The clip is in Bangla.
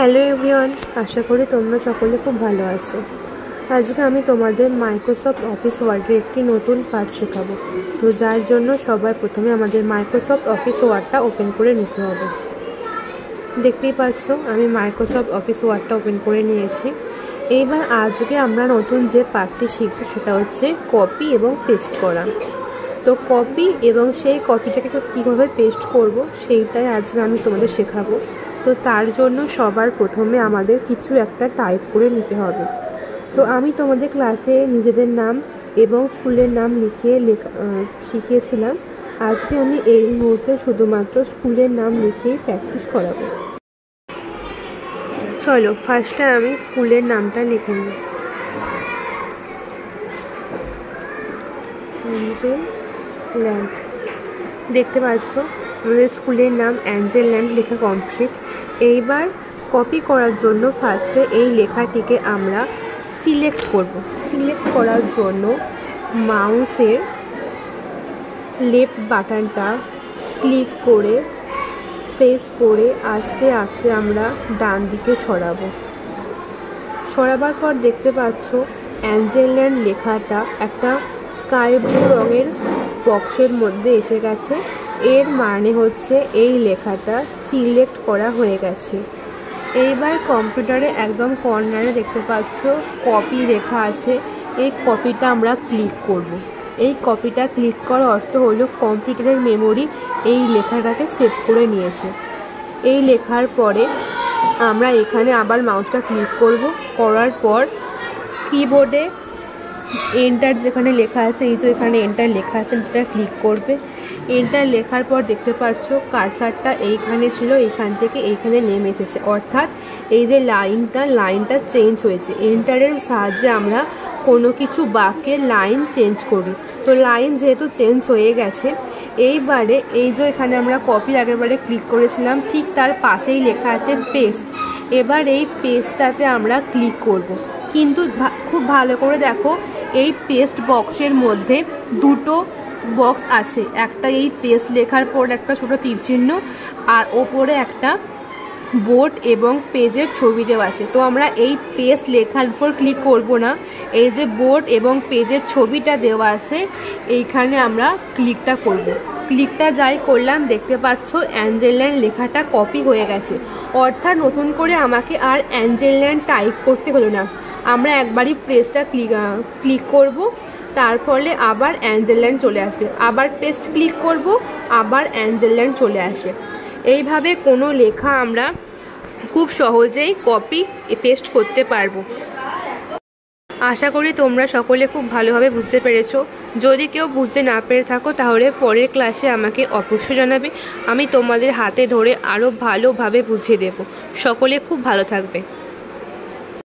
হ্যালো এভরিওয়ান, আশা করি তোমরা সকলে খুব ভালো আছো। আজকে আমি তোমাদের মাইক্রোসফট অফিস ওয়ার্ডের একটি নতুন পাঠ শেখাবো। তো যার জন্য সবার প্রথমে আমাদের মাইক্রোসফট অফিস ওয়ার্ডটা ওপেন করে নিতে হবে। দেখতেই পাচ্ছ আমি মাইক্রোসফট অফিস ওয়ার্ডটা ওপেন করে নিয়েছি। এইবার আজকে আমরা নতুন যে পাঠটি শিখব সেটা হচ্ছে কপি এবং পেস্ট করা। তো কপি এবং সেই কপিটাকে কীভাবে পেস্ট করব সেইটাই আজকে আমি তোমাদের শেখাবো। তো তার জন্য সবার প্রথমে আমাদের কিছু একটা টাইপ করে নিতে হবে। তো আমি তোমাদের ক্লাসে নিজেদের নাম এবং স্কুলের নাম লিখিয়ে শিখিয়েছিলাম। আজকে আমি এই মুহূর্তে শুধুমাত্র স্কুলের নাম লিখিয়েই প্র্যাকটিস করাবো। চলো ফার্স্টে আমি স্কুলের নামটা লিখে নিই। Angel land. দেখতে পাচ্ছ আমাদের স্কুলের নাম অ্যাঞ্জেল ল্যান্ড লেখা কমপ্লিট। এইবার কপি করার জন্য ফার্স্টে এই লেখাটিকে আমরা সিলেক্ট করব। সিলেক্ট করার জন্য মাউসের লেফট বাটনটা ক্লিক করে প্রেস করে আস্তে আস্তে আমরা ডান দিকে সরাবো। সরাবার পর দেখতে পাচ্ছ অ্যাঞ্জেল ল্যান্ড লেখাটা একটা স্কাই ব্লু রঙের বক্সের মধ্যে এসে গেছে। এর মানে হচ্ছে এই লেখাটা সিলেক্ট করা হয়ে গেছে। এইবার কম্পিউটারে একদম কর্নারে দেখতে পাচ্ছ কপি লেখা আছে। এই কপিটা আমরা ক্লিক করব। এই কপিটা ক্লিক করার অর্থ হলো কম্পিউটারের মেমোরি এই লেখাটাকে সেভ করে নিয়েছে। এই লেখার পরে আমরা এখানে আবার মাউসটা ক্লিক করব। করার পর কিবোর্ডে এন্টার যেখানে লেখা আছে, এই যে এখানে এন্টার লেখা আছে, এটা ক্লিক করবে। এন্টার লেখার পর দেখতে পাচ্ছ কার্সারটা এইখানে ছিল, এইখান থেকে এইখানে নেমে এসেছে, অর্থাৎ এই যে লাইনটা চেঞ্জ হয়েছে। এন্টারের সাহায্যে আমরা কোনো কিছু বাক্যের লাইন চেঞ্জ করি। তো লাইন যেহেতু চেঞ্জ হয়ে গেছে, এইবারে এই যে এখানে আমরা কপি আগেরবারে ক্লিক করেছিলাম ঠিক তার পাশেই লেখা আছে পেস্ট। এবার এই পেস্টটাতে আমরা ক্লিক করব। কিন্তু খুব ভালো করে দেখো এই পেস্ট বক্সের মধ্যে দুটো বক্স আছে, একটা এই পেস্ট লেখার পর একটা ছোটো তীরচিহ্ন আর ওপরে একটা বোর্ড এবং পেজের ছবি দেওয়া আছে। তো আমরা এই পেস্ট লেখার উপর ক্লিক করব না, এই যে বোর্ড এবং পেজের ছবিটা দেওয়া আছে এইখানে আমরা ক্লিকটা করব। ক্লিকটা যাই করলাম দেখতে পাচ্ছ অ্যাঞ্জেল ল্যান্ড লেখাটা কপি হয়ে গেছে, অর্থাৎ নতুন করে আমাকে আর অ্যাঞ্জেল ল্যান্ড টাইপ করতে হলো না। আমরা একবারই পেস্টটা ক্লিক করব, তার ফলে আবার অ্যাঞ্জেল ল্যান্ড চলে আসবে। আবার পেস্ট ক্লিক করব, আবার অ্যাঞ্জেল ল্যান্ড চলে আসবে। এইভাবে কোনো লেখা আমরা খুব সহজেই কপি পেস্ট করতে পারবো। আশা করি তোমরা সকলে খুব ভালোভাবে বুঝতে পেরেছো। যদি কেউ বুঝতে না পেরে থাকো তাহলে পরের ক্লাসে আমাকে অবশ্যই জানাবে, আমি তোমাদের হাতে ধরে আরও ভালোভাবে বুঝিয়ে দেব। সকলে খুব ভালো থাকবে।